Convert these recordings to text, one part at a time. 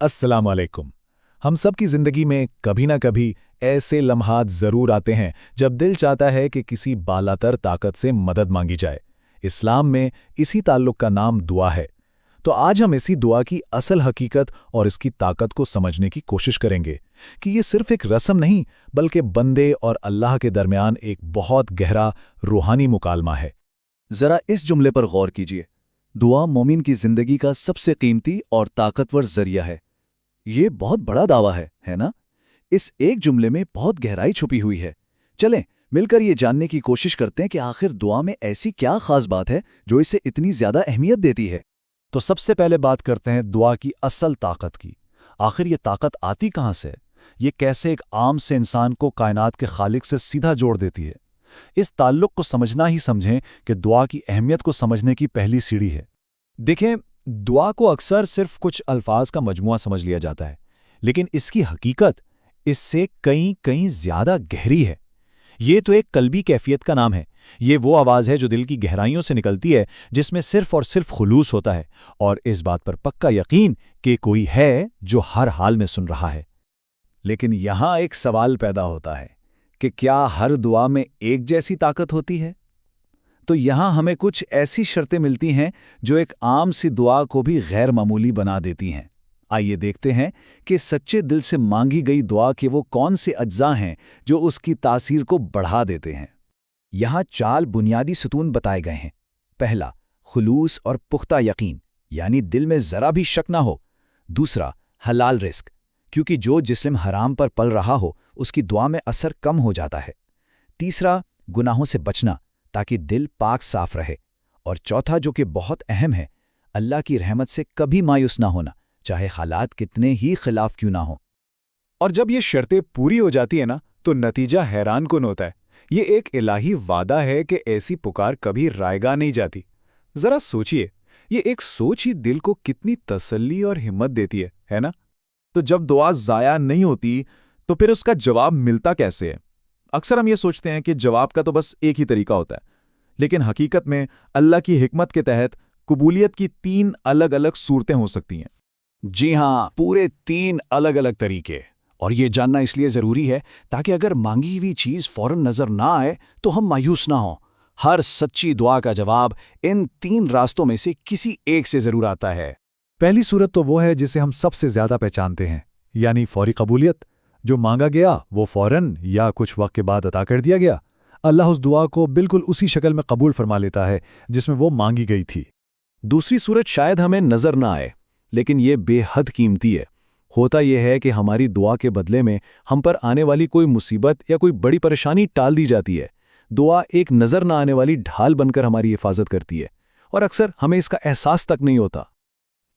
अस्सलाम वालेकुम। हम सब की ज़िंदगी में कभी ना कभी ऐसे लम्हात ज़रूर आते हैं जब दिल चाहता है कि किसी बालातर ताकत से मदद मांगी जाए। इस्लाम में इसी ताल्लुक का नाम दुआ है। तो आज हम इसी दुआ की असल हकीकत और इसकी ताकत को समझने की कोशिश करेंगे कि ये सिर्फ एक रस्म नहीं बल्कि बंदे और अल्लाह के दरमियान एक बहुत गहरा रूहानी मुकालमा है। जरा इस जुमले पर गौर कीजिए। दुआ मोमिन की जिंदगी का सबसे कीमती और ताकतवर जरिया है। ये बहुत बड़ा दावा है ना? इस एक जुमले में बहुत गहराई छुपी हुई है। चलें मिलकर ये जानने की कोशिश करते हैं कि आखिर दुआ में ऐसी क्या खास बात है जो इसे इतनी ज्यादा अहमियत देती है। तो सबसे पहले बात करते हैं दुआ की असल ताकत की। आखिर ये ताकत आती कहाँ से है? ये कैसे एक आम से इंसान को कायनात के खालिक से सीधा जोड़ देती है? इस ताल्लुक को समझना ही समझें कि दुआ की अहमियत को समझने की पहली सीढ़ी है। देखें, दुआ को अक्सर सिर्फ कुछ अल्फाज का मजमुआ समझ लिया जाता है, लेकिन इसकी हकीकत इससे कहीं कहीं ज्यादा गहरी है। ये तो एक कल्बी कैफियत का नाम है। ये वो आवाज़ है जो दिल की गहराइयों से निकलती है, जिसमें सिर्फ और सिर्फ खुलूस होता है और इस बात पर पक्का यकीन कि कोई है जो हर हाल में सुन रहा है। लेकिन यहाँ एक सवाल पैदा होता है कि क्या हर दुआ में एक जैसी ताकत होती है? तो यहाँ हमें कुछ ऐसी शर्तें मिलती हैं जो एक आम सी दुआ को भी गैर मामूली बना देती हैं। आइए देखते हैं कि सच्चे दिल से मांगी गई दुआ के वो कौन से अज्जा हैं जो उसकी तासीर को बढ़ा देते हैं। यहाँ 4 बुनियादी सुतून बताए गए हैं। पहला, खुलूस और पुख्ता यकीन, यानी दिल में जरा भी शक ना हो। दूसरा, हलाल रिस्क, क्योंकि जो जिस्म हराम पर पल रहा हो उसकी दुआ में असर कम हो जाता है। तीसरा, गुनाहों से बचना ताकि दिल पाक साफ रहे। और चौथा, जो कि बहुत अहम है, अल्लाह की रहमत से कभी मायूस ना होना, चाहे हालात कितने ही खिलाफ क्यों ना हो। और जब ये शर्तें पूरी हो जाती है ना, तो नतीजा हैरान कुन होता है। ये एक इलाही वादा है कि ऐसी पुकार कभी रायगा नहीं जाती। जरा सोचिए, ये एक सोच ही दिल को कितनी तसल्ली और हिम्मत देती है ना? तो जब दुआ ज़ाया नहीं होती तो फिर उसका जवाब मिलता कैसे है? अक्सर हम ये सोचते हैं कि जवाब का तो बस एक ही तरीका होता है, लेकिन हकीकत में अल्लाह की हिकमत के तहत कबूलियत की 3 अलग अलग सूरतें हो सकती हैं। जी हाँ, पूरे 3 अलग अलग तरीके। और ये जानना इसलिए ज़रूरी है ताकि अगर मांगी हुई चीज़ फौरन नज़र ना आए तो हम मायूस ना हों। हर सच्ची दुआ का जवाब इन 3 रास्तों में से किसी एक से ज़रूर आता है। पहली सूरत तो वो है जिसे हम सबसे ज़्यादा पहचानते हैं, यानी फौरी कबूलियत। जो मांगा गया वो फौरन या कुछ वक्त के बाद अता कर दिया गया। अल्लाह उस दुआ को बिल्कुल उसी शक्ल में कबूल फरमा लेता है जिसमें वो मांगी गई थी। दूसरी सूरत शायद हमें नज़र ना आए, लेकिन ये बेहद कीमती है। होता यह है कि हमारी दुआ के बदले में हम पर आने वाली कोई मुसीबत या कोई बड़ी परेशानी टाल दी जाती है। दुआ एक नज़र ना आने वाली ढाल बनकर हमारी हिफाजत करती है और अक्सर हमें इसका एहसास तक नहीं होता।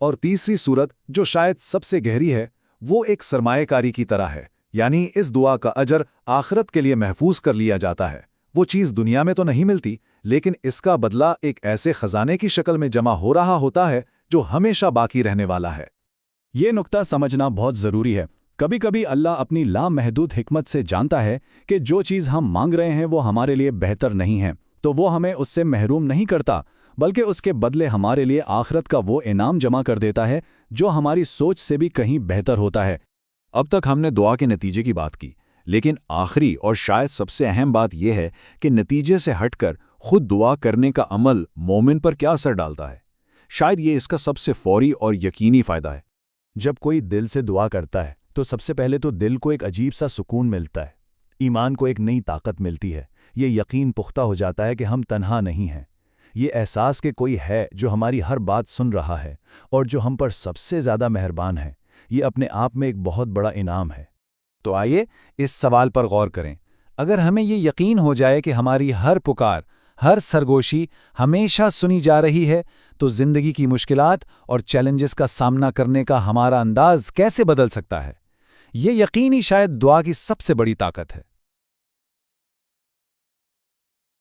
और तीसरी सूरत, जो शायद सबसे गहरी है, वो एक सरमाएकारी की तरह है, यानी इस दुआ का अजर आखिरत के लिए महफूज कर लिया जाता है। वो चीज़ दुनिया में तो नहीं मिलती, लेकिन इसका बदला एक ऐसे खजाने की शक्ल में जमा हो रहा होता है जो हमेशा बाकी रहने वाला है। ये नुक्ता समझना बहुत ज़रूरी है। कभी कभी अल्लाह अपनी लामहदूद हिकमत से जानता है कि जो चीज़ हम मांग रहे हैं वो हमारे लिए बेहतर नहीं है, तो वो हमें उससे महरूम नहीं करता, बल्कि उसके बदले हमारे लिए आखिरत का वो इनाम जमा कर देता है जो हमारी सोच से भी कहीं बेहतर होता है। अब तक हमने दुआ के नतीजे की बात की, लेकिन आखिरी और शायद सबसे अहम बात यह है कि नतीजे से हटकर खुद दुआ करने का अमल मोमिन पर क्या असर डालता है। शायद ये इसका सबसे फौरी और यकीनी फ़ायदा है। जब कोई दिल से दुआ करता है तो सबसे पहले तो दिल को एक अजीब सा सुकून मिलता है, ईमान को एक नई ताकत मिलती है। ये यकीन पुख्ता हो जाता है कि हम तन्हा नहीं हैं। ये एहसास कि कोई है जो हमारी हर बात सुन रहा है और जो हम पर सबसे ज़्यादा मेहरबान है, ये अपने आप में एक बहुत बड़ा इनाम है। तो आइए इस सवाल पर गौर करें। अगर हमें ये यकीन हो जाए कि हमारी हर पुकार, हर सरगोशी हमेशा सुनी जा रही है, तो ज़िंदगी की मुश्किलात और चैलेंजेस का सामना करने का हमारा अंदाज़ कैसे बदल सकता है? ये यकीन ही शायद दुआ की सबसे बड़ी ताकत है।